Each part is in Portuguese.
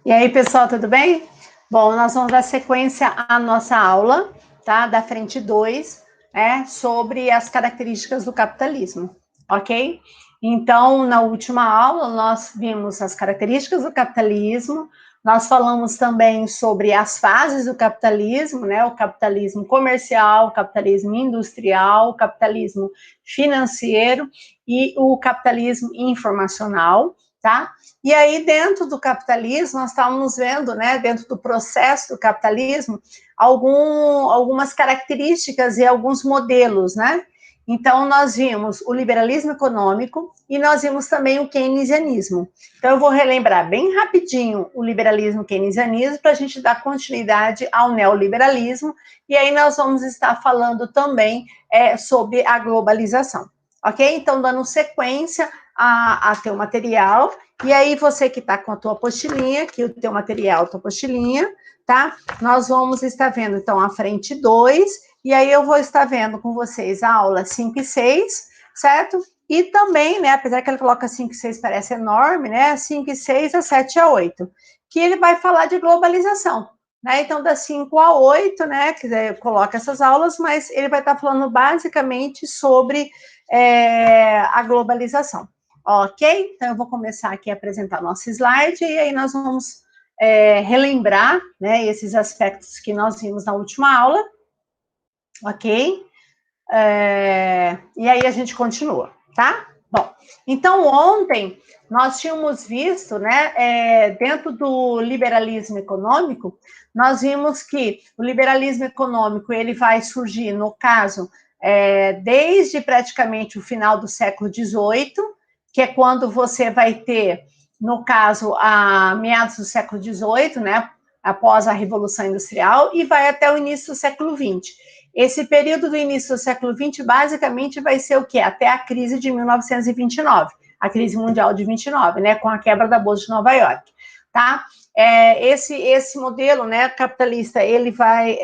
E aí, pessoal, tudo bem? Bom, nós vamos dar sequência à nossa aula, tá? Da frente 2, sobre as características do capitalismo, ok? Então, na última aula, nós vimos as características do capitalismo, nós falamos também sobre as fases do capitalismo, né? O capitalismo comercial, o capitalismo industrial, o capitalismo financeiro e o capitalismo informacional, tá? E aí, dentro do capitalismo, nós estávamos vendo, né, dentro do processo do capitalismo, algumas características e alguns modelos, né? Então, nós vimos o liberalismo econômico e nós vimos também o keynesianismo. Então, eu vou relembrar bem rapidinho o liberalismo e o keynesianismo para a gente dar continuidade ao neoliberalismo, e aí nós vamos estar falando também sobre a globalização, ok? Então, dando sequência a teu material. E aí, você que está com a tua apostilinha, que o teu material, tua apostilinha, tá? Nós vamos estar vendo, então, a frente 2, e aí eu vou estar vendo com vocês a aula 5 e 6, certo? E também, né, apesar que ele coloca 5 e 6 parece enorme, né, 5 e 6 a 7 a 8, que ele vai falar de globalização, né? Então, das 5 a 8, né, que coloca essas aulas, mas ele vai estar falando basicamente sobre a globalização. Ok? Então, eu vou começar aqui a apresentar nosso slide e aí nós vamos relembrar, né, esses aspectos que nós vimos na última aula, ok? E aí a gente continua, tá? Bom, então ontem nós tínhamos visto, né, dentro do liberalismo econômico, nós vimos que o liberalismo econômico ele vai surgir, no caso, desde praticamente o final do século XVIII, que é quando você vai ter, no caso, a meados do século XVIII, né, após a Revolução Industrial, e vai até o início do século XX. Esse período do início do século XX, basicamente, vai ser o quê? Até a crise de 1929, a crise mundial de 29, né, com a quebra da Bolsa de Nova York, tá? Esse modelo, né, capitalista, ele vai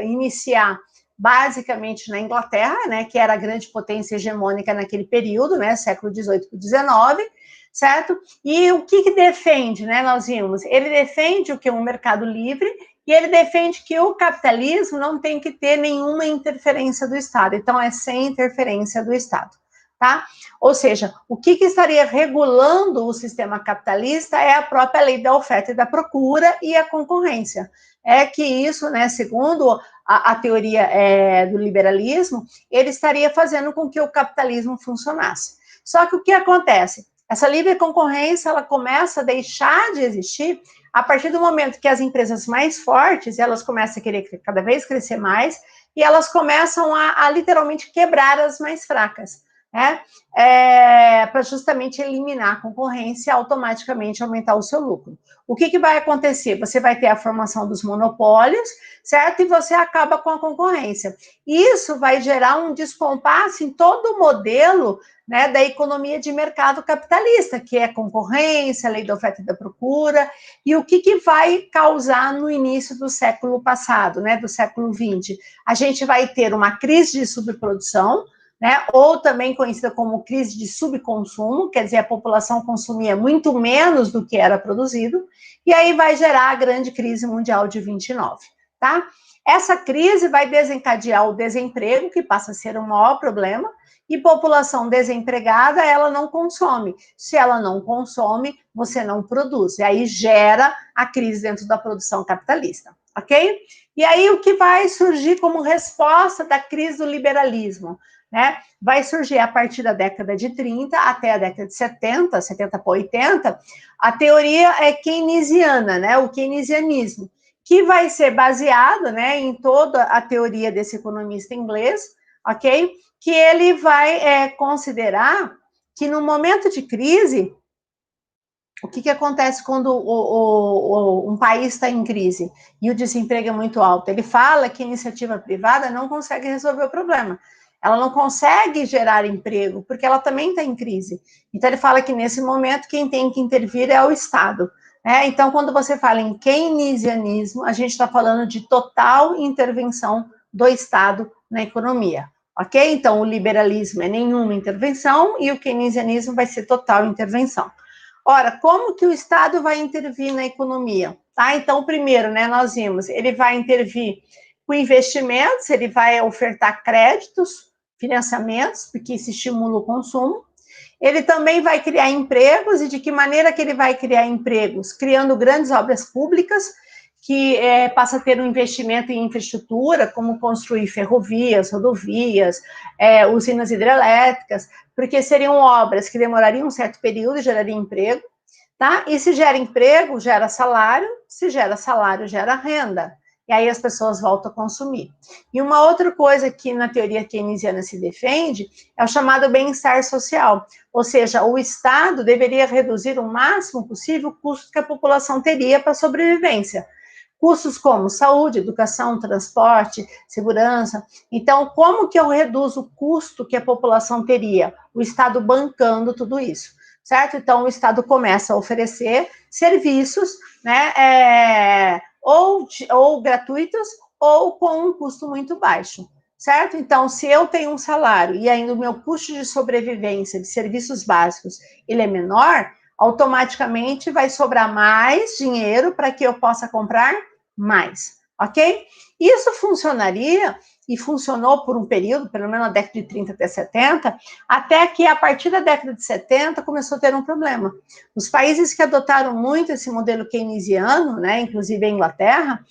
iniciar basicamente na Inglaterra, né, que era a grande potência hegemônica naquele período, né, século XVIII para XIX, certo? E o que defende, né, nós vimos? Ele defende o que? Um mercado livre, e ele defende que o capitalismo não tem que ter nenhuma interferência do Estado, então é sem interferência do Estado, tá? Ou seja, o que estaria regulando o sistema capitalista é a própria lei da oferta e da procura e a concorrência. É que isso, né, segundo a teoria do liberalismo, ele estaria fazendo com que o capitalismo funcionasse. Só que o que acontece? Essa livre concorrência, ela começa a deixar de existir a partir do momento que as empresas mais fortes, elas começam a querer cada vez crescer mais, e elas começam a literalmente quebrar as mais fracas, né? Para justamente eliminar a concorrência e automaticamente aumentar o seu lucro. O que vai acontecer? Você vai ter a formação dos monopólios, certo? E você acaba com a concorrência. Isso vai gerar um descompasso em todo o modelo, né, da economia de mercado capitalista, que é concorrência, lei da oferta e da procura, e o que vai causar no início do século passado, né, do século XX? A gente vai ter uma crise de subprodução, né, ou também conhecida como crise de subconsumo, quer dizer, a população consumia muito menos do que era produzido, e aí vai gerar a grande crise mundial de 29, tá? Essa crise vai desencadear o desemprego, que passa a ser o maior problema, e população desempregada, ela não consome. Se ela não consome, você não produz. E aí gera a crise dentro da produção capitalista, ok? E aí o que vai surgir como resposta da crise do liberalismo? Né? Vai surgir a partir da década de 30 até a década de 70, 70 para 80, a teoria keynesiana, né? O keynesianismo, que vai ser baseado, né, em toda a teoria desse economista inglês, ok? Que ele vai considerar que no momento de crise, o que acontece quando um país está em crise e o desemprego é muito alto? Ele fala que a iniciativa privada não consegue resolver o problema. Ela não consegue gerar emprego, porque ela também está em crise. Então, ele fala que, nesse momento, quem tem que intervir é o Estado. Então, quando você fala em keynesianismo, a gente está falando de total intervenção do Estado na economia. Ok? Então, o liberalismo é nenhuma intervenção e o keynesianismo vai ser total intervenção. Ora, como que o Estado vai intervir na economia? Tá? Então, primeiro, né, nós vimos, ele vai intervir com investimentos, ele vai ofertar créditos, financiamentos, porque isso estimula o consumo. Ele também vai criar empregos, e de que maneira que ele vai criar empregos? Criando grandes obras públicas, que passa a ter um investimento em infraestrutura, como construir ferrovias, rodovias, usinas hidrelétricas, porque seriam obras que demorariam um certo período e gerariam emprego, tá? E se gera emprego, gera salário, se gera salário, gera renda. E aí as pessoas voltam a consumir. E uma outra coisa que na teoria keynesiana se defende é o chamado bem-estar social. Ou seja, o Estado deveria reduzir o máximo possível o custo que a população teria para a sobrevivência. Custos como saúde, educação, transporte, segurança. Então, como que eu reduzo o custo que a população teria? O Estado bancando tudo isso, certo? Então, o Estado começa a oferecer serviços, né, ou gratuitos, ou com um custo muito baixo, certo? Então, se eu tenho um salário e ainda o meu custo de sobrevivência de serviços básicos ele é menor, automaticamente vai sobrar mais dinheiro para que eu possa comprar mais, ok? Isso funcionaria e funcionou por um período, pelo menos na década de 30 até 70, até que a partir da década de 70 começou a ter um problema. Os países que adotaram muito esse modelo keynesiano, né, inclusive a Inglaterra,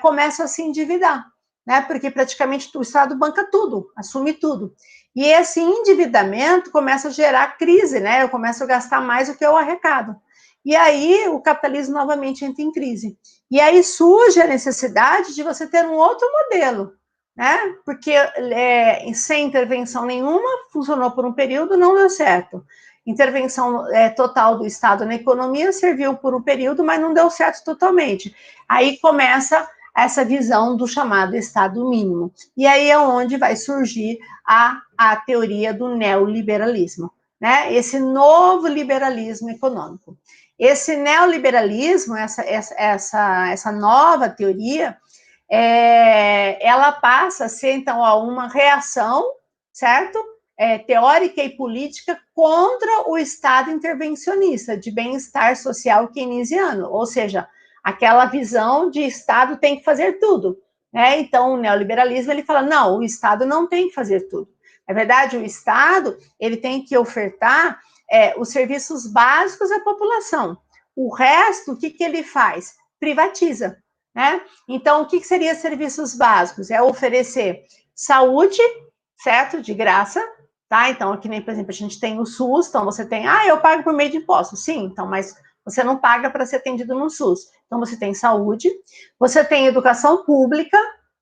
começam a se endividar, né, porque praticamente o Estado banca tudo, assume tudo. E esse endividamento começa a gerar crise, né? Eu começo a gastar mais do que eu arrecado. E aí o capitalismo novamente entra em crise. E aí surge a necessidade de você ter um outro modelo, né? Porque sem intervenção nenhuma, funcionou por um período, não deu certo. Intervenção total do Estado na economia serviu por um período, mas não deu certo totalmente. Aí começa essa visão do chamado Estado mínimo. E aí é onde vai surgir a teoria do neoliberalismo, né? Esse novo liberalismo econômico. Esse neoliberalismo, essa nova teoria, ela passa a ser, então, uma reação, certo? Teórica e política contra o Estado intervencionista, de bem-estar social keynesiano, ou seja, aquela visão de Estado tem que fazer tudo, né? Então, o neoliberalismo, ele fala, não, o Estado não tem que fazer tudo. Na verdade, o Estado, ele tem que ofertar os serviços básicos à população. O resto, o que ele faz? Privatiza, né? Então, o que seria serviços básicos? É oferecer saúde, certo? De graça, tá? Então, aqui nem, por exemplo, a gente tem o SUS, então você tem, eu pago por meio de impostos. Sim, então, mas você não paga para ser atendido no SUS. Então, você tem saúde, você tem educação pública,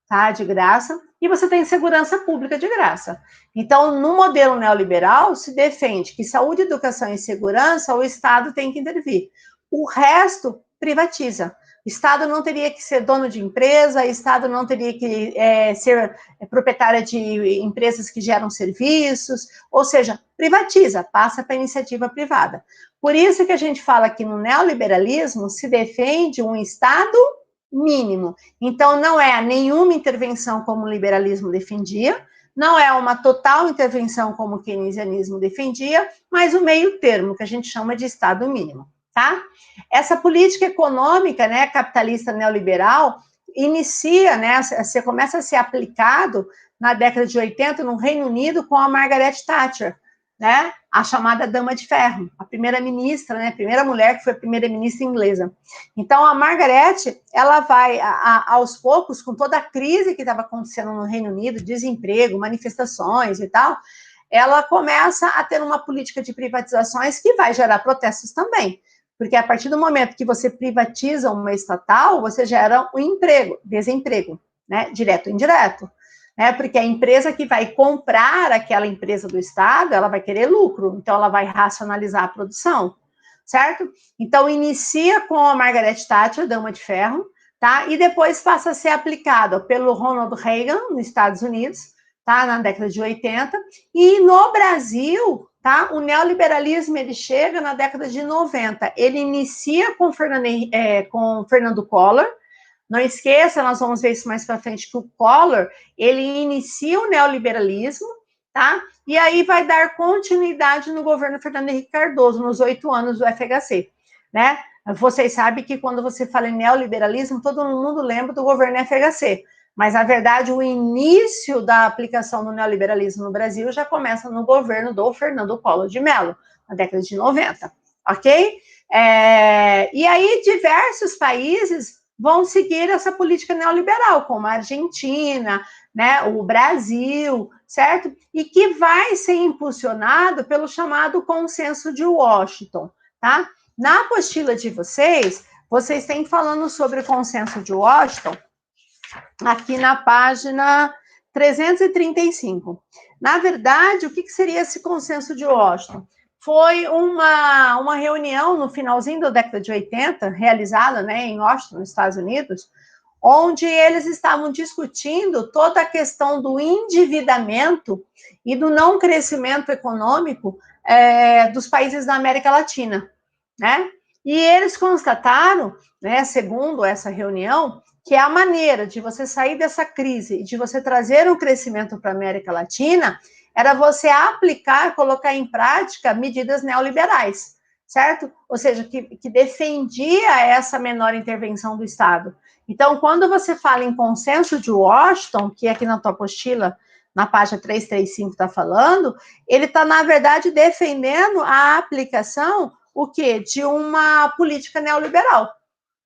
tá? De graça, e você tem segurança pública de graça. Então, no modelo neoliberal, se defende que saúde, educação e segurança, o Estado tem que intervir. O resto, privatiza. O Estado não teria que ser dono de empresa, o Estado não teria que ser proprietário de empresas que geram serviços, ou seja, privatiza, passa para a iniciativa privada. Por isso que a gente fala que no neoliberalismo se defende um Estado mínimo. Então, não é nenhuma intervenção como o liberalismo defendia, não é uma total intervenção como o keynesianismo defendia, mas o meio termo, que a gente chama de Estado mínimo, tá? Essa política econômica, né, capitalista neoliberal, inicia, né, você começa a ser aplicado na década de 80 no Reino Unido com a Margaret Thatcher, né, a chamada Dama de Ferro, a primeira-ministra, né, a primeira mulher que foi a primeira-ministra inglesa. Então, a Margaret, ela vai, aos poucos, com toda a crise que estava acontecendo no Reino Unido, desemprego, manifestações e tal, ela começa a ter uma política de privatizações que vai gerar protestos também. Porque a partir do momento que você privatiza uma estatal, você gera um emprego, desemprego, né, direto ou indireto. Né, porque a empresa que vai comprar aquela empresa do Estado, ela vai querer lucro, então ela vai racionalizar a produção, certo? Então, inicia com a Margaret Thatcher, Dama de Ferro, tá? E depois passa a ser aplicado pelo Ronald Reagan, nos Estados Unidos, tá? Na década de 80, e no Brasil, tá? O neoliberalismo, ele chega na década de 90, ele inicia com Fernando Collor. Não esqueça, nós vamos ver isso mais para frente, que o Collor, ele inicia o neoliberalismo, tá? E aí vai dar continuidade no governo Fernando Henrique Cardoso, nos 8 anos do FHC, né? Vocês sabem que quando você fala em neoliberalismo, todo mundo lembra do governo FHC, mas, na verdade, o início da aplicação do neoliberalismo no Brasil já começa no governo do Fernando Collor de Mello, na década de 90, ok? E aí, diversos países vão seguir essa política neoliberal, como a Argentina, né, o Brasil, certo? E que vai ser impulsionado pelo chamado Consenso de Washington, tá? Na apostila de vocês, vocês têm falando sobre o Consenso de Washington, aqui na página 335. Na verdade, o que seria esse Consenso de Washington? Foi uma reunião no finalzinho da década de 80, realizada, né, em Washington, nos Estados Unidos, onde eles estavam discutindo toda a questão do endividamento e do não crescimento econômico dos países da América Latina, né? E eles constataram, né, segundo essa reunião, que a maneira de você sair dessa crise e de você trazer um crescimento para a América Latina era você aplicar, colocar em prática medidas neoliberais, certo? Ou seja, que defendia essa menor intervenção do Estado. Então, quando você fala em Consenso de Washington, que aqui na tua apostila, na página 335 está falando, ele está, na verdade, defendendo a aplicação, o quê? De uma política neoliberal,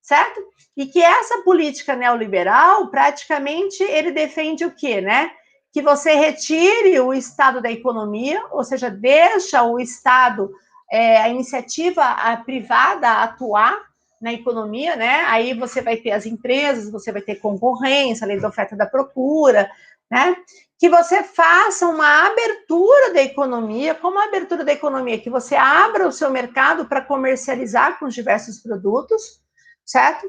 certo? E que essa política neoliberal, praticamente, ele defende o quê, né? Que você retire o Estado da economia, ou seja, deixa o Estado, a iniciativa privada atuar na economia, né? Aí você vai ter as empresas, você vai ter concorrência, lei da oferta e da procura, né? Que você faça uma abertura da economia. Como a abertura da economia? Que você abra o seu mercado para comercializar com os diversos produtos, certo?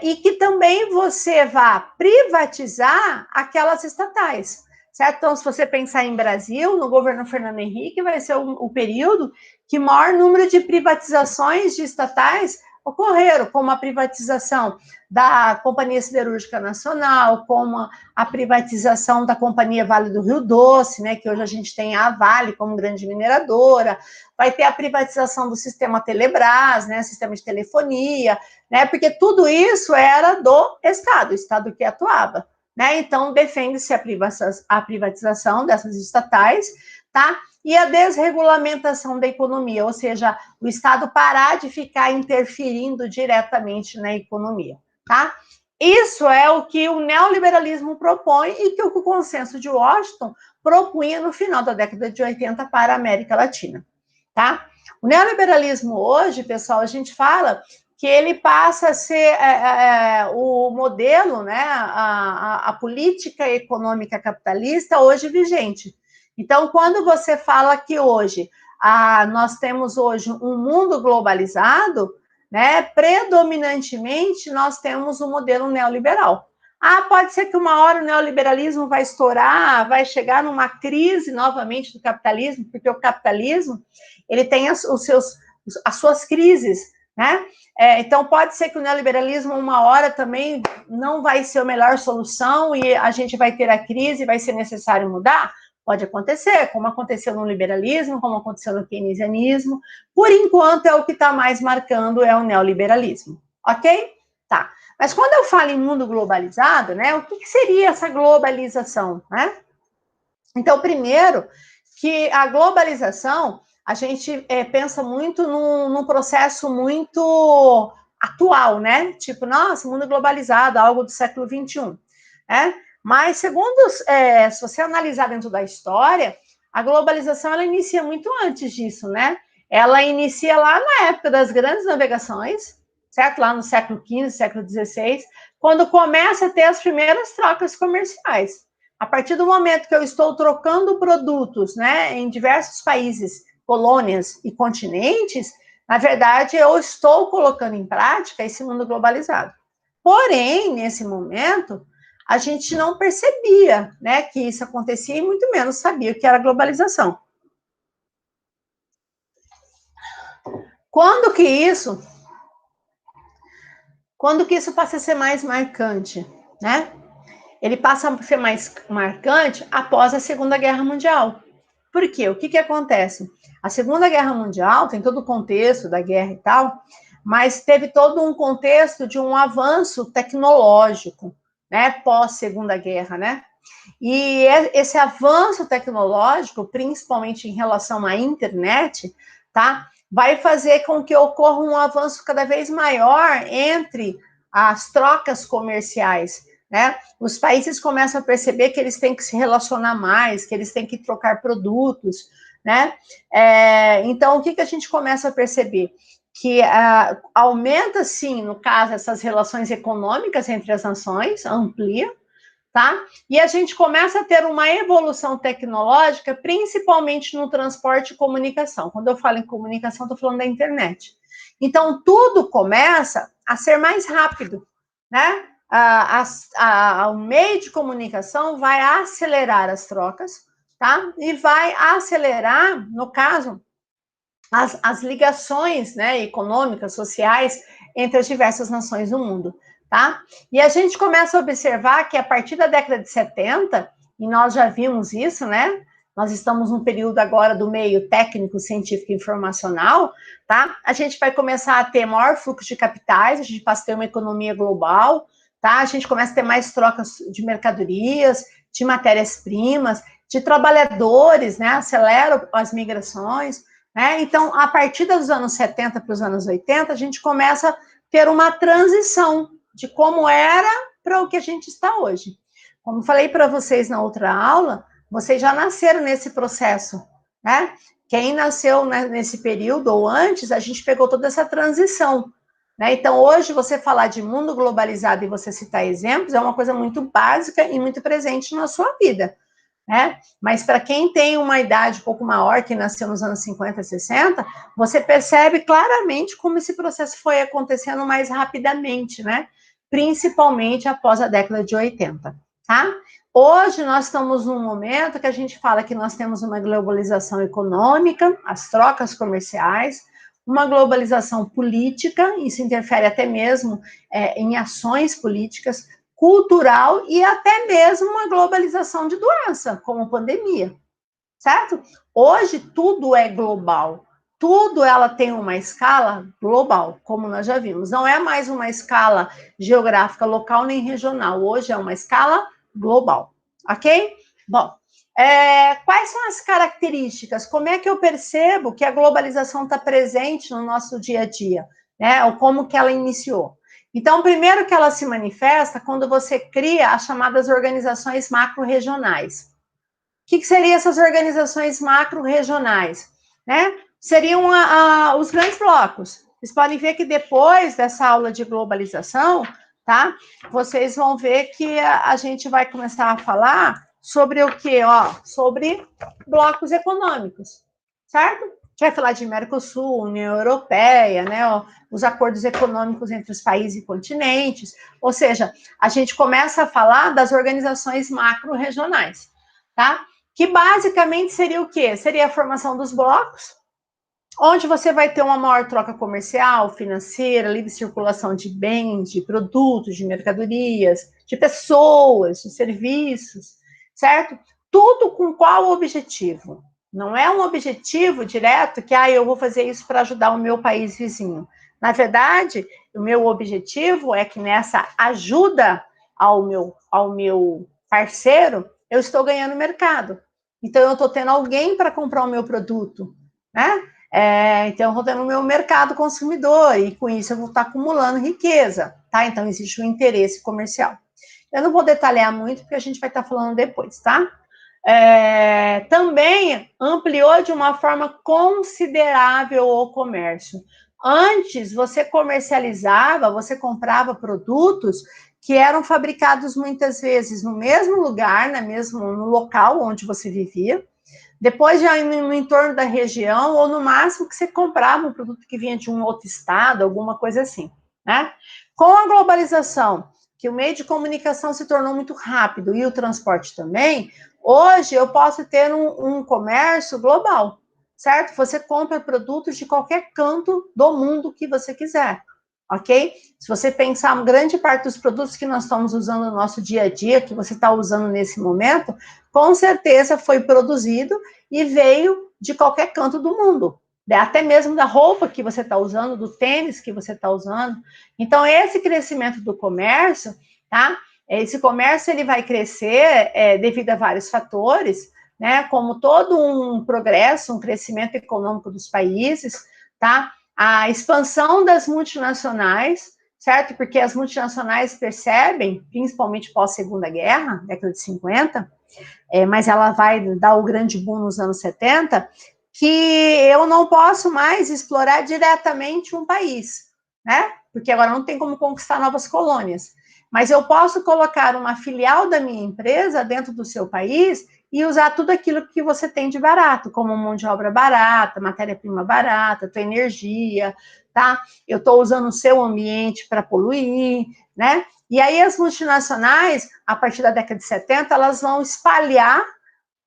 E que também você vá privatizar aquelas estatais, certo? Então, se você pensar em Brasil, no governo Fernando Henrique, vai ser o período que maior número de privatizações de estatais ocorreram, como a privatização da Companhia Siderúrgica Nacional, como a privatização da Companhia Vale do Rio Doce, né, que hoje a gente tem a Vale como grande mineradora, vai ter a privatização do sistema Telebrás, né, sistema de telefonia, né, porque tudo isso era do Estado, o Estado que atuava, né, então defende-se a privatização dessas estatais, tá, e a desregulamentação da economia, ou seja, o Estado parar de ficar interferindo diretamente na economia, tá? Isso é o que o neoliberalismo propõe e que o Consenso de Washington propunha no final da década de 80 para a América Latina, tá? O neoliberalismo hoje, pessoal, a gente fala que ele passa a ser o modelo, né, a política econômica capitalista hoje vigente. Então, quando você fala que hoje nós temos hoje um mundo globalizado, né, predominantemente nós temos um modelo neoliberal. Pode ser que uma hora o neoliberalismo vai estourar, vai chegar numa crise novamente do capitalismo, porque o capitalismo ele tem as suas crises, né? Então pode ser que o neoliberalismo uma hora também não vai ser a melhor solução e a gente vai ter a crise e vai ser necessário mudar. Pode acontecer, como aconteceu no liberalismo, como aconteceu no keynesianismo. Por enquanto, é o que está mais marcando é o neoliberalismo, ok? Tá. Mas quando eu falo em mundo globalizado, né, o que seria essa globalização, né? Então, primeiro, que a globalização, a gente pensa muito num processo muito atual, né? Tipo, nossa, mundo globalizado, algo do século XXI, né? Mas, segundo, se você analisar dentro da história, a globalização, ela inicia muito antes disso, né? Ela inicia lá na época das grandes navegações, certo? Lá no século XV, século XVI, quando começa a ter as primeiras trocas comerciais. A partir do momento que eu estou trocando produtos, né, em diversos países, colônias e continentes, na verdade, eu estou colocando em prática esse mundo globalizado. Porém, nesse momento, a gente não percebia, né, que isso acontecia e muito menos sabia o que era globalização. Quando que isso passa a ser mais marcante, né? ele passa a ser mais marcante após a Segunda Guerra Mundial. Por quê? O que acontece? A Segunda Guerra Mundial tem todo o contexto da guerra e tal, mas teve todo um contexto de um avanço tecnológico, né, pós-Segunda Guerra, né? E esse avanço tecnológico, principalmente em relação à internet, tá, vai fazer com que ocorra um avanço cada vez maior entre as trocas comerciais, né? Os países começam a perceber que eles têm que se relacionar mais, que eles têm que trocar produtos, né? Então, o que a gente começa a perceber? Que aumenta, sim, no caso, essas relações econômicas entre as nações, amplia, tá? E a gente começa a ter uma evolução tecnológica, principalmente no transporte e comunicação. Quando eu falo em comunicação, estou falando da internet. Então, tudo começa a ser mais rápido, né? O meio de comunicação vai acelerar as trocas, tá? E vai acelerar, no caso, as ligações, né, econômicas, sociais, entre as diversas nações do mundo, tá? E a gente começa a observar que a partir da década de 70, e nós já vimos isso, né? Nós estamos num período agora do meio técnico, científico e informacional, tá? A gente vai começar a ter maior fluxo de capitais, a gente passa a ter uma economia global, tá? A gente começa a ter mais trocas de mercadorias, de matérias-primas, de trabalhadores, né? Acelera as migrações, né? Então, a partir dos anos 70 para os anos 80, a gente começa a ter uma transição de como era para o que a gente está hoje. Como falei para vocês na outra aula, vocês já nasceram nesse processo, né? Quem nasceu nesse período ou antes, a gente pegou toda essa transição, né? Então, hoje, você falar de mundo globalizado e você citar exemplos é uma coisa muito básica e muito presente na sua vida, né? Mas para quem tem uma idade um pouco maior, que nasceu nos anos 50, 60, você percebe claramente como esse processo foi acontecendo mais rapidamente, né? Principalmente após a década de 80, tá? Hoje nós estamos num momento que a gente fala que nós temos uma globalização econômica, as trocas comerciais, uma globalização política, isso interfere até mesmo em ações políticas, cultural e até mesmo uma globalização de doença, como pandemia, certo? Hoje tudo é global, tudo ela tem uma escala global, como nós já vimos. Não é mais uma escala geográfica local nem regional, hoje é uma escala global, ok? Bom, quais são as características? Como é que eu percebo que a globalização está presente no nosso dia a dia, né? Ou como que ela iniciou? Então, primeiro que ela se manifesta quando você cria as chamadas organizações macro-regionais. O que seriam essas organizações macro-regionais? Né? Seriam os grandes blocos. Vocês podem ver que depois dessa aula de globalização, tá? Vocês vão ver que a gente vai começar a falar sobre o quê? Sobre blocos econômicos, certo? A gente vai falar de Mercosul, União Europeia, né? Os acordos econômicos entre os países e continentes. Ou seja, a gente começa a falar das organizações macro-regionais, tá? Que basicamente seria o quê? Seria a formação dos blocos, onde você vai ter uma maior troca comercial, financeira, livre circulação de bens, de produtos, de mercadorias, de pessoas, de serviços, certo? Tudo com qual objetivo? Não é um objetivo direto que, eu vou fazer isso para ajudar o meu país vizinho. Na verdade, o meu objetivo é que nessa ajuda ao meu parceiro, eu estou ganhando mercado. Então, eu estou tendo alguém para comprar o meu produto, né? Então, eu vou ter no meu mercado consumidor e com isso eu vou estar acumulando riqueza, tá? Então, existe um interesse comercial. Eu não vou detalhar muito, porque a gente vai estar falando depois, tá? Também ampliou de uma forma considerável o comércio. Antes, você comercializava, você comprava produtos que eram fabricados muitas vezes no mesmo lugar, no local onde você vivia, depois já no entorno da região, ou no máximo que você comprava um produto que vinha de um outro estado, alguma coisa assim, né? Com a globalização, que o meio de comunicação se tornou muito rápido e o transporte também, hoje eu posso ter um comércio global, certo? Você compra produtos de qualquer canto do mundo que você quiser, ok? Se você pensar, uma grande parte dos produtos que nós estamos usando no nosso dia a dia, que você está usando nesse momento, com certeza foi produzido e veio de qualquer canto do mundo, até mesmo da roupa que você está usando, do tênis que você está usando. Então, esse crescimento do comércio, tá? Esse comércio ele vai crescer devido a vários fatores, né? Como todo um progresso, um crescimento econômico dos países, tá? A expansão das multinacionais, certo? Porque as multinacionais percebem, principalmente pós-Segunda Guerra, década de 50, mas ela vai dar o grande boom nos anos 70, que eu não posso mais explorar diretamente um país, né? Porque agora não tem como conquistar novas colônias. Mas eu posso colocar uma filial da minha empresa dentro do seu país e usar tudo aquilo que você tem de barato, como mão de obra barata, matéria-prima barata, tua energia, tá? Eu estou usando o seu ambiente para poluir, né? E aí as multinacionais, a partir da década de 70, elas vão espalhar,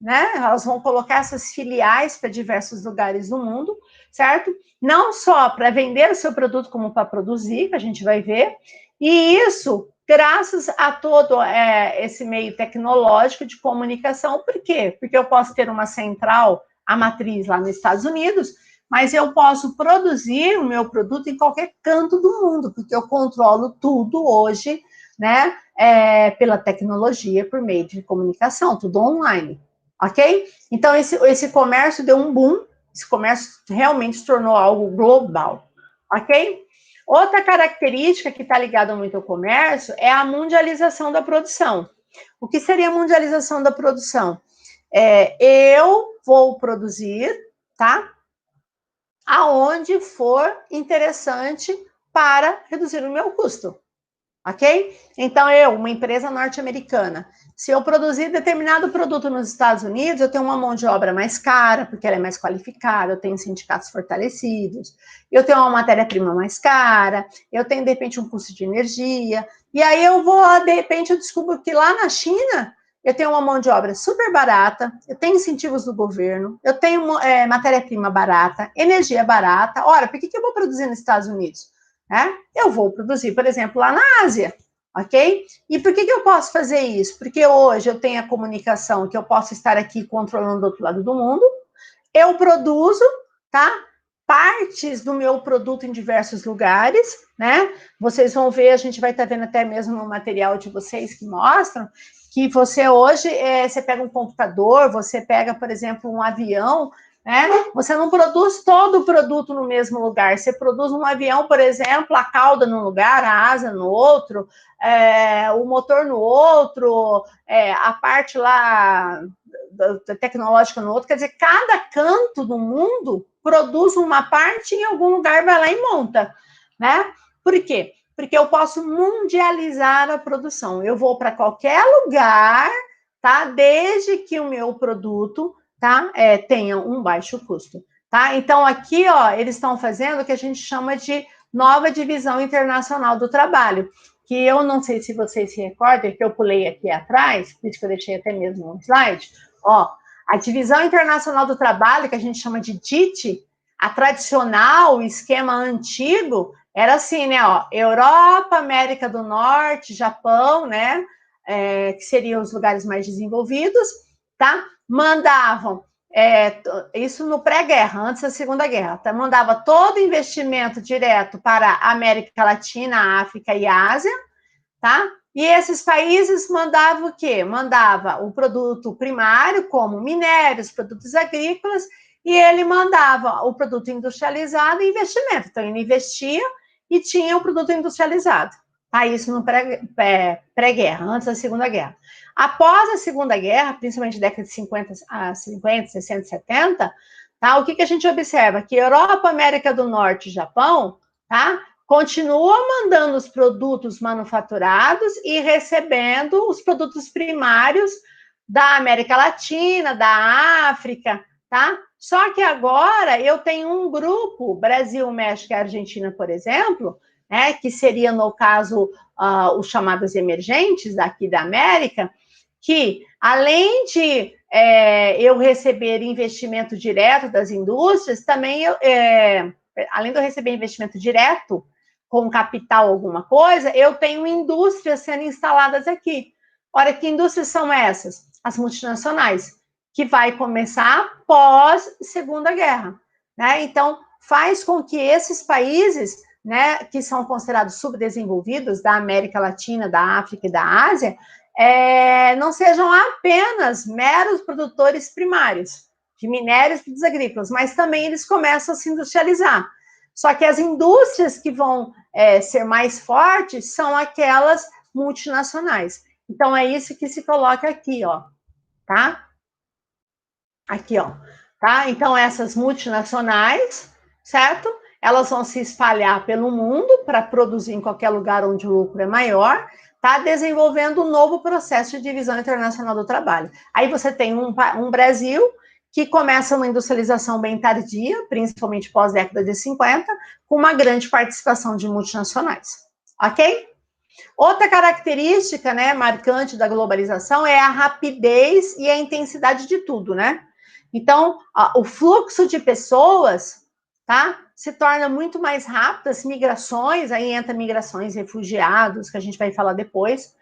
né? Elas vão colocar essas filiais para diversos lugares do mundo, certo? Não só para vender o seu produto, como para produzir, que a gente vai ver. E isso, graças a todo esse meio tecnológico de comunicação. Por quê? Porque eu posso ter uma central, a matriz lá nos Estados Unidos, mas eu posso produzir o meu produto em qualquer canto do mundo, porque eu controlo tudo hoje, né? Pela tecnologia, por meio de comunicação, tudo online. Ok? Então, esse comércio deu um boom, esse comércio realmente se tornou algo global. Ok? Outra característica que está ligada muito ao comércio é a mundialização da produção. O que seria a mundialização da produção? Eu vou produzir, tá? Aonde for interessante para reduzir o meu custo. Ok? Então, uma empresa norte-americana, se eu produzir determinado produto nos Estados Unidos, eu tenho uma mão de obra mais cara, porque ela é mais qualificada, eu tenho sindicatos fortalecidos, eu tenho uma matéria-prima mais cara, eu tenho, de repente, um custo de energia, e aí de repente, eu descubro que lá na China, eu tenho uma mão de obra super barata, eu tenho incentivos do governo, eu tenho matéria-prima barata, energia barata. Ora, por que eu vou produzir nos Estados Unidos? Eu vou produzir, por exemplo, lá na Ásia, ok? E por que eu posso fazer isso? Porque hoje eu tenho a comunicação que eu posso estar aqui controlando do outro lado do mundo, eu produzo, tá? Partes do meu produto em diversos lugares, né? Vocês vão ver, a gente vai estar vendo até mesmo no material de vocês que mostram que você hoje, você pega um computador, você pega, por exemplo, um avião, né? Você não produz todo o produto no mesmo lugar. Você produz um avião, por exemplo, a cauda num lugar, a asa no outro, o motor no outro, a parte lá tecnológica no outro. Quer dizer, cada canto do mundo produz uma parte e em algum lugar vai lá e monta, né? Por quê? Porque eu posso mundializar a produção. Eu vou para qualquer lugar, tá? Desde que o meu produto, tá? Tenha um baixo custo, tá? Então, aqui, ó, eles estão fazendo o que a gente chama de nova divisão internacional do trabalho, que eu não sei se vocês se recordam, que eu pulei aqui atrás, por isso que eu deixei até mesmo um slide, ó, a divisão internacional do trabalho, que a gente chama de DIT, a tradicional, o esquema antigo, era assim, né, ó, Europa, América do Norte, Japão, né, que seriam os lugares mais desenvolvidos, tá? Mandavam, isso no pré-guerra, antes da Segunda Guerra, tá? Mandava todo investimento direto para a América Latina, África e Ásia, tá? E esses países mandavam o quê? Mandava o produto primário, como minérios, produtos agrícolas, e ele mandava o produto industrializado e investimento. Então, ele investia e tinha o produto industrializado. Tá? Isso no pré-guerra, antes da Segunda Guerra. Após a Segunda Guerra, principalmente década de 50, 60, 70, tá? O que a gente observa? Que Europa, América do Norte e Japão, tá? Continua mandando os produtos manufaturados e recebendo os produtos primários da América Latina, da África, tá? Só que agora eu tenho um grupo, Brasil, México e Argentina, por exemplo, né, que seria, no caso, os chamados emergentes daqui da América, que, além de eu receber investimento direto das indústrias, também, além de eu receber investimento direto, com capital alguma coisa, eu tenho indústrias sendo instaladas aqui. Ora, que indústrias são essas? As multinacionais, que vai começar pós Segunda Guerra, né? Então, faz com que esses países, né, que são considerados subdesenvolvidos, da América Latina, da África e da Ásia, não sejam apenas meros produtores primários de minérios e produtos agrícolas, mas também eles começam a se industrializar. Só que as indústrias que vão ser mais fortes são aquelas multinacionais. Então, é isso que se coloca aqui, ó, tá? Aqui, ó, tá? Então, essas multinacionais, certo? Elas vão se espalhar pelo mundo para produzir em qualquer lugar onde o lucro é maior, tá? Desenvolvendo um novo processo de divisão internacional do trabalho. Aí você tem um Brasil que começa uma industrialização bem tardia, principalmente pós-década de 50, com uma grande participação de multinacionais, ok? Outra característica, né, marcante da globalização é a rapidez e a intensidade de tudo, né? Então, o fluxo de pessoas, tá, se torna muito mais rápido, as migrações, aí entra migrações, refugiados, que a gente vai falar depois,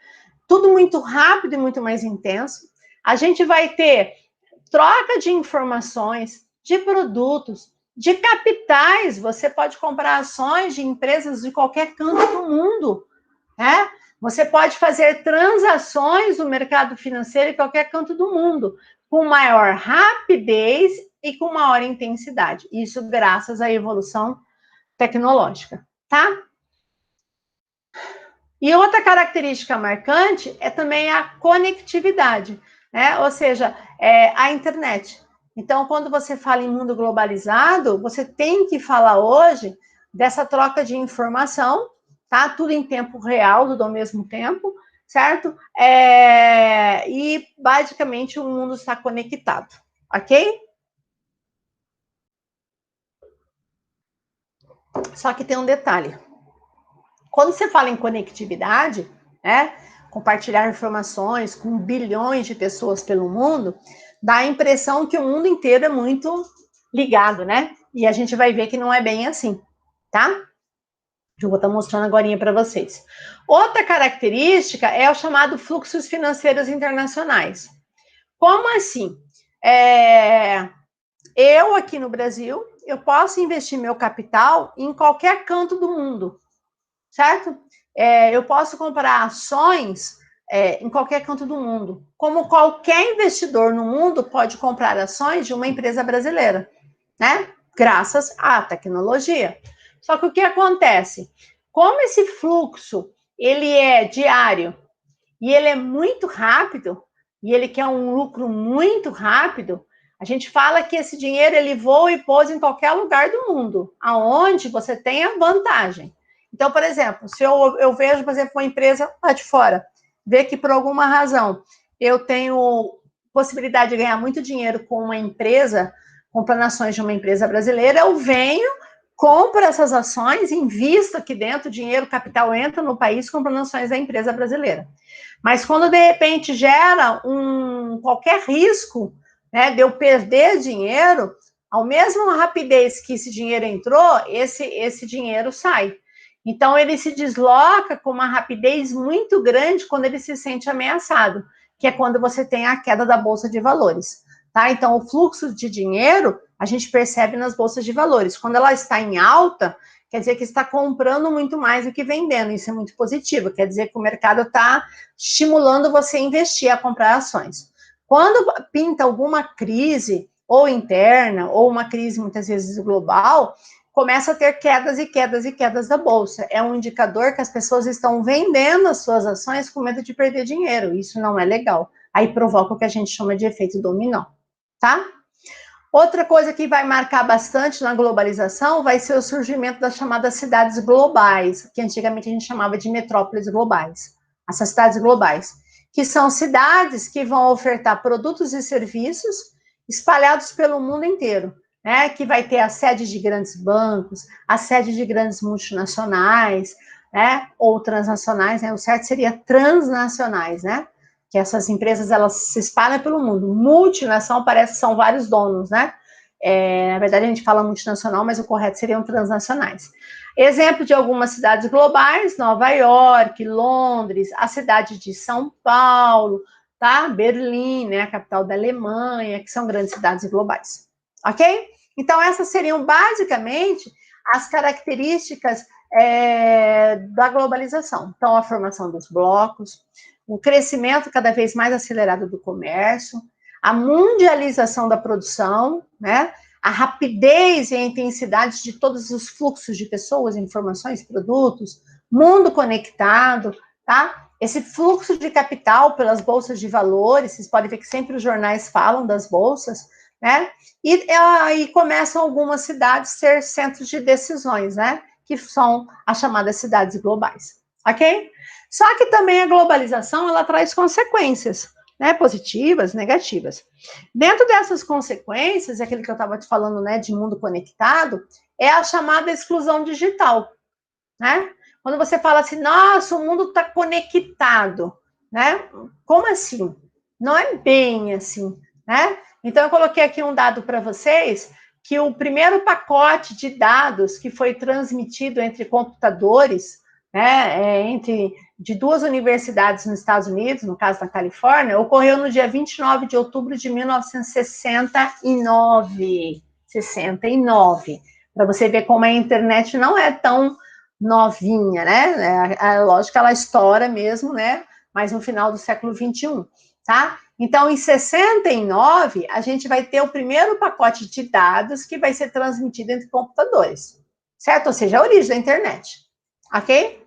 tudo muito rápido e muito mais intenso. A gente vai ter troca de informações, de produtos, de capitais. Você pode comprar ações de empresas de qualquer canto do mundo, né? Você pode fazer transações no mercado financeiro em qualquer canto do mundo, com maior rapidez e com maior intensidade. Isso graças à evolução tecnológica, tá? E outra característica marcante é também a conectividade, né? Ou seja, a internet. Então, quando você fala em mundo globalizado, você tem que falar hoje dessa troca de informação, tá? Tudo em tempo real, tudo ao mesmo tempo, certo? E, basicamente, o mundo está conectado, ok? Só que tem um detalhe. Quando você fala em conectividade, né, compartilhar informações com bilhões de pessoas pelo mundo, dá a impressão que o mundo inteiro é muito ligado, né? E a gente vai ver que não é bem assim, tá? Eu vou estar mostrando agora para vocês. Outra característica é o chamado fluxos financeiros internacionais. Como assim? Eu aqui no Brasil, eu posso investir meu capital em qualquer canto do mundo, certo? Eu posso comprar ações em qualquer canto do mundo. Como qualquer investidor no mundo pode comprar ações de uma empresa brasileira, né? Graças à tecnologia. Só que o que acontece? Como esse fluxo, ele é diário e ele é muito rápido, e ele quer um lucro muito rápido, a gente fala que esse dinheiro ele voa e pousa em qualquer lugar do mundo, aonde você tenha vantagem. Então, por exemplo, se eu vejo, por exemplo, uma empresa lá de fora, vê que por alguma razão eu tenho possibilidade de ganhar muito dinheiro com uma empresa, comprando ações de uma empresa brasileira, eu venho, compro essas ações, invisto aqui dentro, dinheiro, capital entra no país, comprando ações da empresa brasileira. Mas quando, de repente, gera qualquer risco, né, de eu perder dinheiro, ao mesmo rapidez que esse dinheiro entrou, esse dinheiro sai. Então, ele se desloca com uma rapidez muito grande quando ele se sente ameaçado, que é quando você tem a queda da Bolsa de Valores. Tá? Então, o fluxo de dinheiro, a gente percebe nas bolsas de valores. Quando ela está em alta, quer dizer que está comprando muito mais do que vendendo. Isso é muito positivo, quer dizer que o mercado está estimulando você a investir, a comprar ações. Quando pinta alguma crise, ou interna, ou uma crise muitas vezes global, começa a ter quedas e quedas e quedas da bolsa. É um indicador que as pessoas estão vendendo as suas ações com medo de perder dinheiro. Isso não é legal. Aí provoca o que a gente chama de efeito dominó, tá? Outra coisa que vai marcar bastante na globalização vai ser o surgimento das chamadas cidades globais, que antigamente a gente chamava de metrópoles globais. Essas cidades globais, que são cidades que vão ofertar produtos e serviços espalhados pelo mundo inteiro, né? Que vai ter a sede de grandes bancos, a sede de grandes multinacionais, né? Ou transnacionais, né? O certo seria transnacionais, né? Que essas empresas, elas se espalham pelo mundo. Multinação parece que são vários donos, né? Na verdade, a gente fala multinacional, mas o correto seriam transnacionais. Exemplo de algumas cidades globais: Nova York, Londres, a cidade de São Paulo, tá? Berlim, né, a capital da Alemanha, que são grandes cidades globais. Ok? Então, essas seriam basicamente as características da globalização. Então, a formação dos blocos, o crescimento cada vez mais acelerado do comércio, a mundialização da produção, né? A rapidez e a intensidade de todos os fluxos de pessoas, informações, produtos, mundo conectado, tá? Esse fluxo de capital pelas bolsas de valores, vocês podem ver que sempre os jornais falam das bolsas, né? E aí começam algumas cidades a ser centros de decisões, né? Que são as chamadas cidades globais, ok? Só que também a globalização, ela traz consequências, né? Positivas, negativas. Dentro dessas consequências, aquele que eu estava te falando, né, de mundo conectado, é a chamada exclusão digital, né? Quando você fala assim, nossa, o mundo está conectado, né? Como assim? Não é bem assim, né? Então, eu coloquei aqui um dado para vocês, que o primeiro pacote de dados que foi transmitido entre computadores, né, de duas universidades nos Estados Unidos, no caso da Califórnia, ocorreu no dia 29 de outubro de 1969. 69. Para você ver como a internet não é tão novinha, né? Lógico que ela estoura mesmo, né? Mas no final do século 21, tá? Então, em 69, a gente vai ter o primeiro pacote de dados que vai ser transmitido entre computadores, certo? Ou seja, a origem da internet, ok?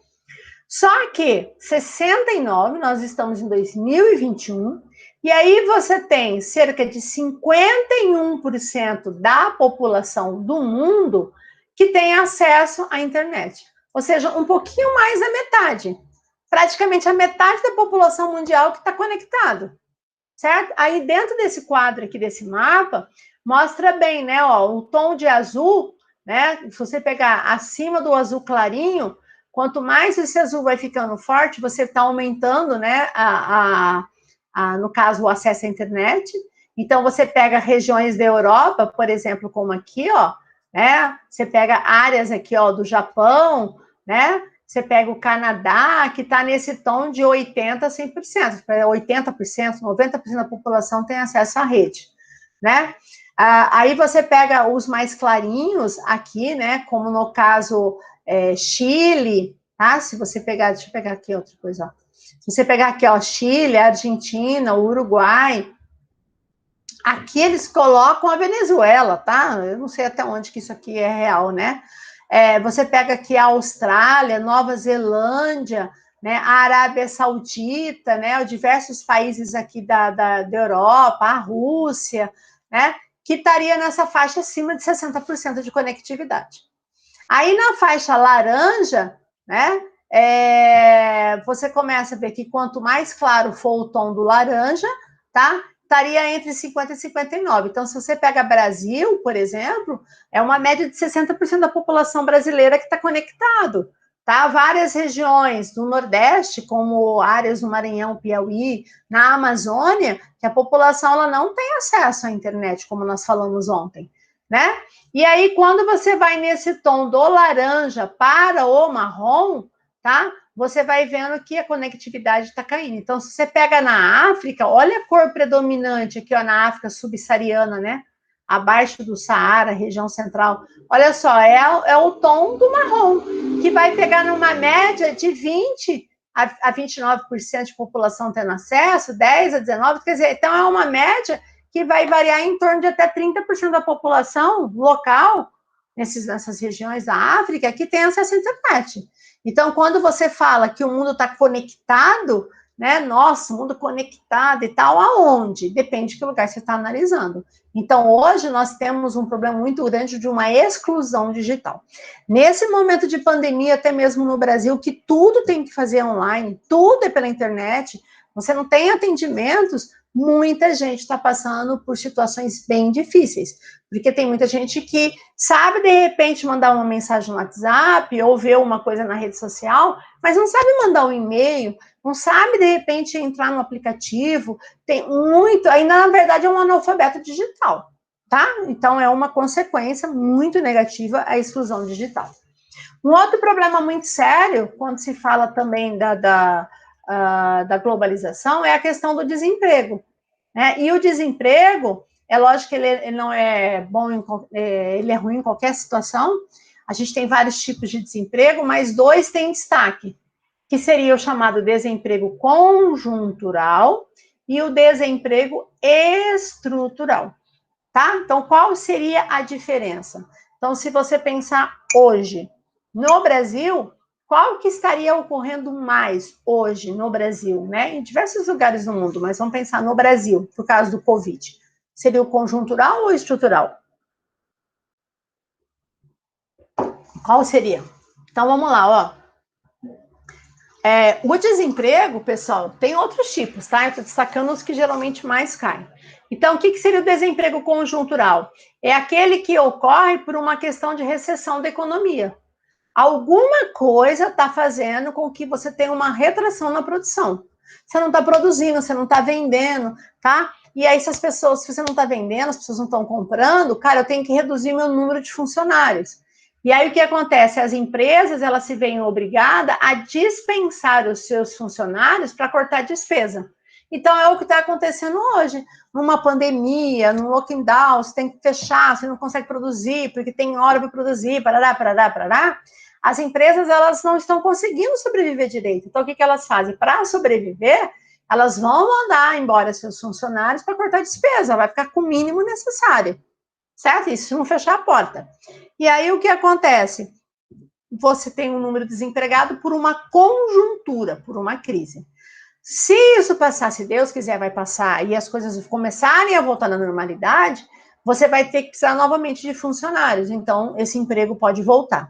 Só que 69, nós estamos em 2021, e aí você tem cerca de 51% da população do mundo que tem acesso à internet. Ou seja, um pouquinho mais da metade. Praticamente a metade da população mundial que está conectado, certo? Aí dentro desse quadro aqui, desse mapa, mostra bem, né? Ó, o tom de azul, né? Se você pegar acima do azul clarinho, quanto mais esse azul vai ficando forte, você está aumentando, né? No caso, o acesso à internet. Então, você pega regiões da Europa, por exemplo, como aqui, ó, né? Você pega áreas aqui, ó, do Japão, né? Você pega o Canadá, que está nesse tom de 80% a 100%. 80%, 90% da população tem acesso à rede, né? Aí você pega os mais clarinhos aqui, né? Como no caso Chile, tá? Se você pegar, deixa eu pegar aqui outra coisa, ó. Se você pegar aqui, ó, Chile, Argentina, Uruguai, aqui eles colocam a Venezuela, tá? Eu não sei até onde que isso aqui é real, né? Você pega aqui a Austrália, Nova Zelândia, né, a Arábia Saudita, né, diversos países aqui da Europa, a Rússia, né, que estaria nessa faixa acima de 60% de conectividade. Aí na faixa laranja, né, você começa a ver que quanto mais claro for o tom do laranja, tá? Estaria entre 50 e 59. Então, se você pega Brasil, por exemplo, é uma média de 60% da população brasileira que está conectado, tá? Várias regiões do Nordeste, como áreas do Maranhão, Piauí, na Amazônia, que a população ela não tem acesso à internet, como nós falamos ontem, né? E aí, quando você vai nesse tom do laranja para o marrom, tá? Você vai vendo que a conectividade está caindo. Então, se você pega na África, olha a cor predominante aqui, ó, na África subsaariana, né? Abaixo do Saara, região central. Olha só, é o tom do marrom, que vai pegar numa média de 20% a 29% de população tendo acesso, 10% a 19%, quer dizer, então é uma média que vai variar em torno de até 30% da população local, nessas regiões da África, que tem acesso à internet. Então, quando você fala que o mundo está conectado, né? Nossa, mundo conectado e tal, aonde? Depende de que lugar você está analisando. Então, hoje nós temos um problema muito grande de uma exclusão digital. Nesse momento de pandemia, até mesmo no Brasil, que tudo tem que fazer online, tudo é pela internet, você não tem atendimentos, muita gente está passando por situações bem difíceis, porque tem muita gente que sabe, de repente, mandar uma mensagem no WhatsApp ou ver uma coisa na rede social, mas não sabe mandar um e-mail, não sabe, de repente, entrar no aplicativo, tem muito, ainda, na verdade, é um analfabeto digital, tá? Então, é uma consequência muito negativa a exclusão digital. Um outro problema muito sério, quando se fala também da globalização, é a questão do desemprego, né? E o desemprego, é lógico que ele não é bom, ele é ruim em qualquer situação. A gente tem vários tipos de desemprego, mas dois têm destaque, que seria o chamado desemprego conjuntural e o desemprego estrutural, tá? Então, qual seria a diferença? Então, se você pensar hoje, no Brasil, qual que estaria ocorrendo mais hoje no Brasil, né? Em diversos lugares do mundo, mas vamos pensar no Brasil, por causa do Covid. Seria o conjuntural ou estrutural? Qual seria? Então, vamos lá, ó. O desemprego, pessoal, tem outros tipos, tá? Eu estou destacando os que geralmente mais caem. Então, o que seria o desemprego conjuntural? É aquele que ocorre por uma questão de recessão da economia. Alguma coisa está fazendo com que você tenha uma retração na produção. Você não está produzindo, você não está vendendo, tá? E aí, se você não está vendendo, as pessoas não estão comprando, cara, eu tenho que reduzir meu número de funcionários. E aí, o que acontece? As empresas, elas se veem obrigadas a dispensar os seus funcionários para cortar despesa. Então, é o que está acontecendo hoje. Numa pandemia, num lockdown, você tem que fechar, você não consegue produzir, porque tem hora para produzir, parará. As empresas, elas não estão conseguindo sobreviver direito. Então, o que elas fazem? Para sobreviver, elas vão mandar embora seus funcionários para cortar despesa, vai ficar com o mínimo necessário, certo? Isso se não fechar a porta. E aí, o que acontece? Você tem um número desempregado por uma conjuntura, por uma crise. Se isso passar, se Deus quiser, vai passar, e as coisas começarem a voltar na normalidade, você vai ter que precisar novamente de funcionários. Então, esse emprego pode voltar.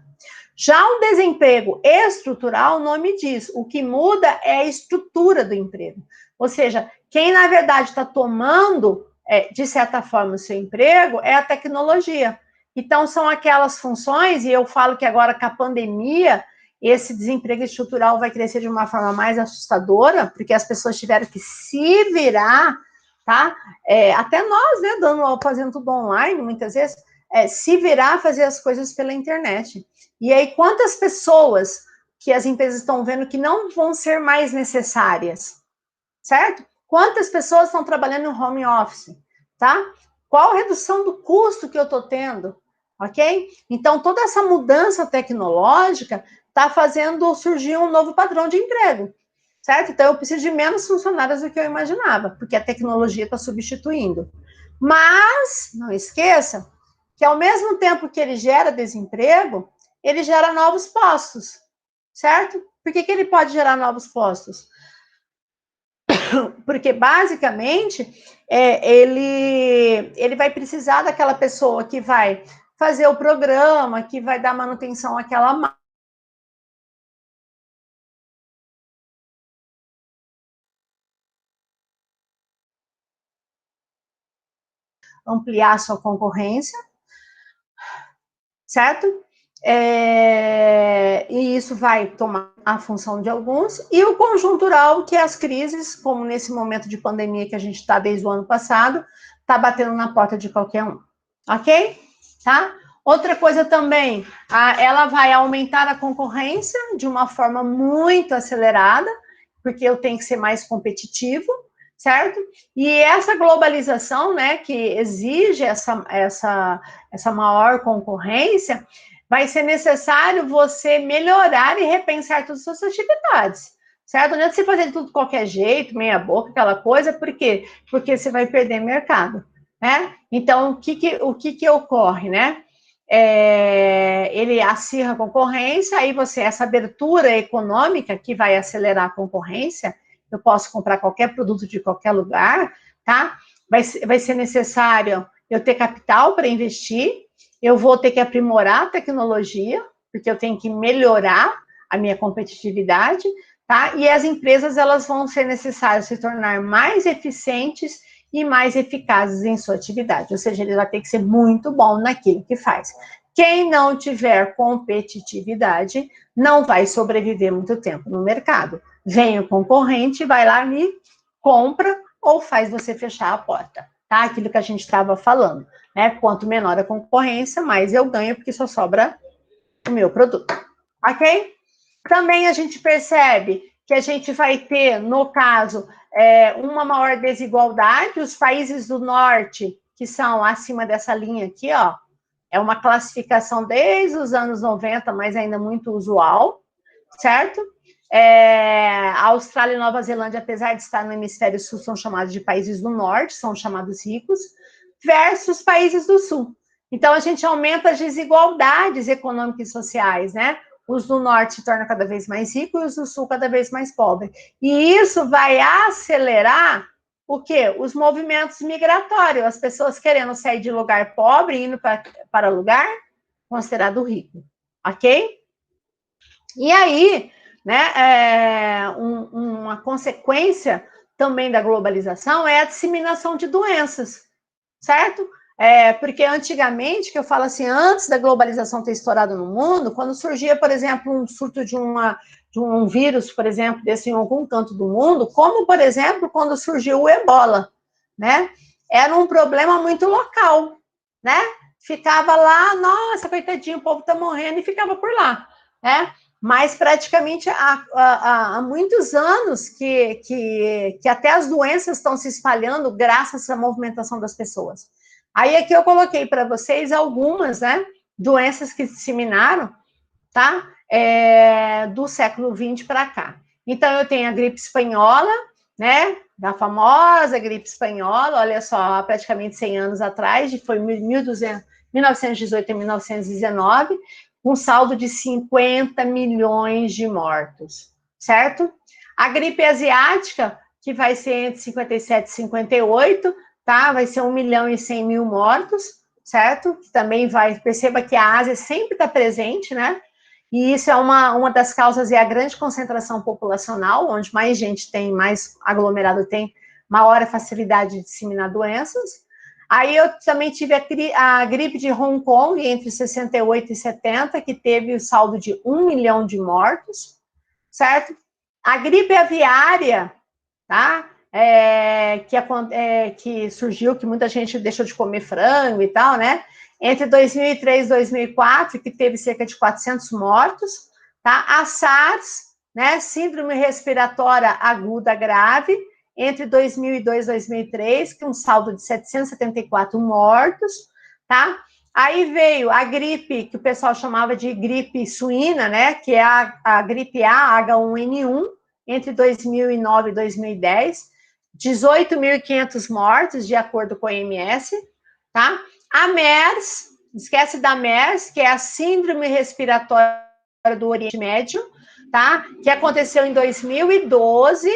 Já o desemprego estrutural, o nome diz, o que muda é a estrutura do emprego. Ou seja, quem, na verdade, está tomando, de certa forma, o seu emprego é a tecnologia. Então, são aquelas funções, e eu falo que agora com a pandemia, esse desemprego estrutural vai crescer de uma forma mais assustadora, porque as pessoas tiveram que se virar, tá? Até nós, né, fazendo tudo online, muitas vezes, se virar, fazer as coisas pela internet. E aí, quantas pessoas que as empresas estão vendo que não vão ser mais necessárias, certo? Quantas pessoas estão trabalhando no home office, tá? Qual a redução do custo que eu estou tendo, ok? Então, toda essa mudança tecnológica está fazendo surgir um novo padrão de emprego, certo? Então, eu preciso de menos funcionários do que eu imaginava, porque a tecnologia está substituindo. Mas, não esqueça que, ao mesmo tempo que ele gera desemprego, ele gera novos postos, certo? Por que ele pode gerar novos postos? Porque, basicamente, ele vai precisar daquela pessoa que vai fazer o programa, que vai dar manutenção àquela máquina, ampliar a sua concorrência, certo? E isso vai tomar a função de alguns, e o conjuntural, que é as crises, como nesse momento de pandemia que a gente está desde o ano passado, está batendo na porta de qualquer um, ok? Tá? Outra coisa também, ela vai aumentar a concorrência de uma forma muito acelerada, porque eu tenho que ser mais competitivo, certo? E essa globalização, né, que exige essa maior concorrência, vai ser necessário você melhorar e repensar todas as suas atividades, certo? Não adianta você fazer tudo de qualquer jeito, meia boca, aquela coisa, por quê? Porque você vai perder mercado, né? Então, o que ocorre, né? Ele acirra a concorrência, aí essa abertura econômica que vai acelerar a concorrência, eu posso comprar qualquer produto de qualquer lugar, tá? Vai ser necessário eu ter capital para investir, eu vou ter que aprimorar a tecnologia, porque eu tenho que melhorar a minha competitividade, tá? E as empresas, elas vão ser necessárias se tornar mais eficientes e mais eficazes em sua atividade, ou seja, ele vai ter que ser muito bom naquilo que faz. Quem não tiver competitividade não vai sobreviver muito tempo no mercado. Vem o concorrente, vai lá e compra ou faz você fechar a porta, tá? Aquilo que a gente estava falando, né? Quanto menor a concorrência, mais eu ganho, porque só sobra o meu produto, ok? Também a gente percebe que a gente vai ter, no caso, uma maior desigualdade. Os países do norte, que são acima dessa linha aqui, ó, é uma classificação desde os anos 90, mas ainda muito usual, certo? A Austrália e Nova Zelândia, apesar de estar no hemisfério sul, são chamados de países do norte, são chamados ricos, versus países do sul. Então, a gente aumenta as desigualdades econômicas e sociais, né? Os do norte se tornam cada vez mais ricos e os do sul cada vez mais pobres. E isso vai acelerar o quê? Os movimentos migratórios, as pessoas querendo sair de lugar pobre e indo para lugar considerado rico, ok? E aí, né, uma consequência também da globalização é a disseminação de doenças, certo? Porque antigamente, que eu falo assim, antes da globalização ter estourado no mundo, quando surgia, por exemplo, um surto de um vírus, por exemplo, desse em algum canto do mundo, como, por exemplo, quando surgiu o Ebola, né? Era um problema muito local, né? Ficava lá, nossa, coitadinho, o povo tá morrendo, e ficava por lá, né? Mas praticamente há muitos anos que até as doenças estão se espalhando graças a essa movimentação das pessoas. Aí aqui eu coloquei para vocês algumas, né, doenças que se disseminaram, tá? Do século XX para cá. Então, eu tenho a gripe espanhola, né? Da famosa gripe espanhola, olha só, há praticamente 100 anos atrás, foi 1918 e 1919, um saldo de 50 milhões de mortos, certo? A gripe asiática, que vai ser entre 57 e 58, tá? Vai ser 1.100.000 mortos, certo? Também vai, perceba que a Ásia sempre está presente, né? E isso é uma das causas, é a grande concentração populacional, onde mais gente tem, mais aglomerado tem, maior a facilidade de disseminar doenças. Aí eu também tive a gripe de Hong Kong, entre 68 e 70, que teve o saldo de 1 milhão de mortos, certo? A gripe aviária, tá? Que surgiu, que muita gente deixou de comer frango e tal, né? Entre 2003 e 2004, que teve cerca de 400 mortos, tá? A SARS, né? Síndrome respiratória aguda grave, entre 2002 e 2003, que um saldo de 774 mortos, tá? Aí veio a gripe, que o pessoal chamava de gripe suína, né? Que é a gripe A, H1N1, entre 2009 e 2010, 18.500 mortos, de acordo com a OMS, tá? A MERS, esquece da MERS, que é a Síndrome Respiratória do Oriente Médio, tá? Que aconteceu em 2012,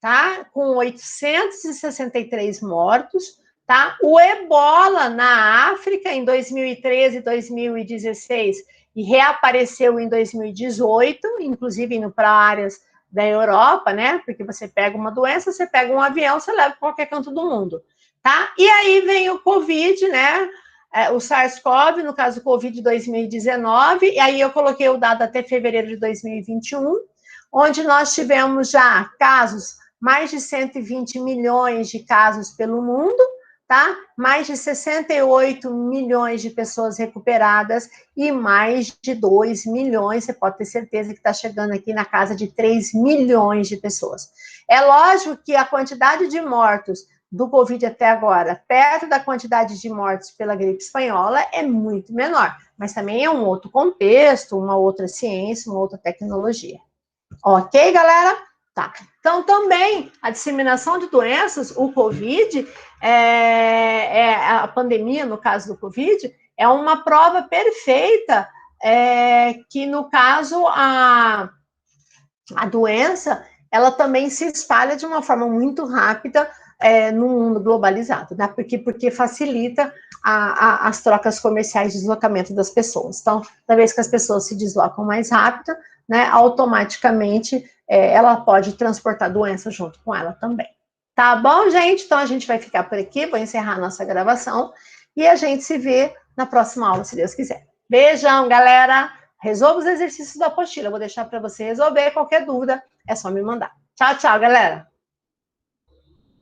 tá? Com 863 mortos, tá? O Ebola na África, em 2013 e 2016, e reapareceu em 2018, inclusive indo para áreas da Europa, né? Porque você pega uma doença, você pega um avião, você leva para qualquer canto do mundo, tá? E aí vem o Covid, né? O SARS-CoV, no caso, o Covid 2019, e aí eu coloquei o dado até fevereiro de 2021, onde nós tivemos já casos, mais de 120 milhões de casos pelo mundo, tá? Mais de 68 milhões de pessoas recuperadas e mais de 2 milhões, você pode ter certeza que está chegando aqui na casa de 3 milhões de pessoas. É lógico que a quantidade de mortos do Covid até agora, perto da quantidade de mortes pela gripe espanhola, é muito menor, mas também é um outro contexto, uma outra ciência, uma outra tecnologia. Ok, galera? Tá. Então, também, a disseminação de doenças, o Covid, a pandemia, no caso do Covid, é uma prova perfeita que, no caso, a doença, ela também se espalha de uma forma muito rápida no mundo globalizado, né? Porque facilita as trocas comerciais de deslocamento das pessoas. Então, toda vez que as pessoas se deslocam mais rápido, né, automaticamente ela pode transportar doença junto com ela também. Tá bom, gente? Então, a gente vai ficar por aqui, vou encerrar a nossa gravação e a gente se vê na próxima aula, se Deus quiser. Beijão, galera! Resolva os exercícios da apostila, eu vou deixar para você resolver. Qualquer dúvida, é só me mandar. Tchau, tchau, galera!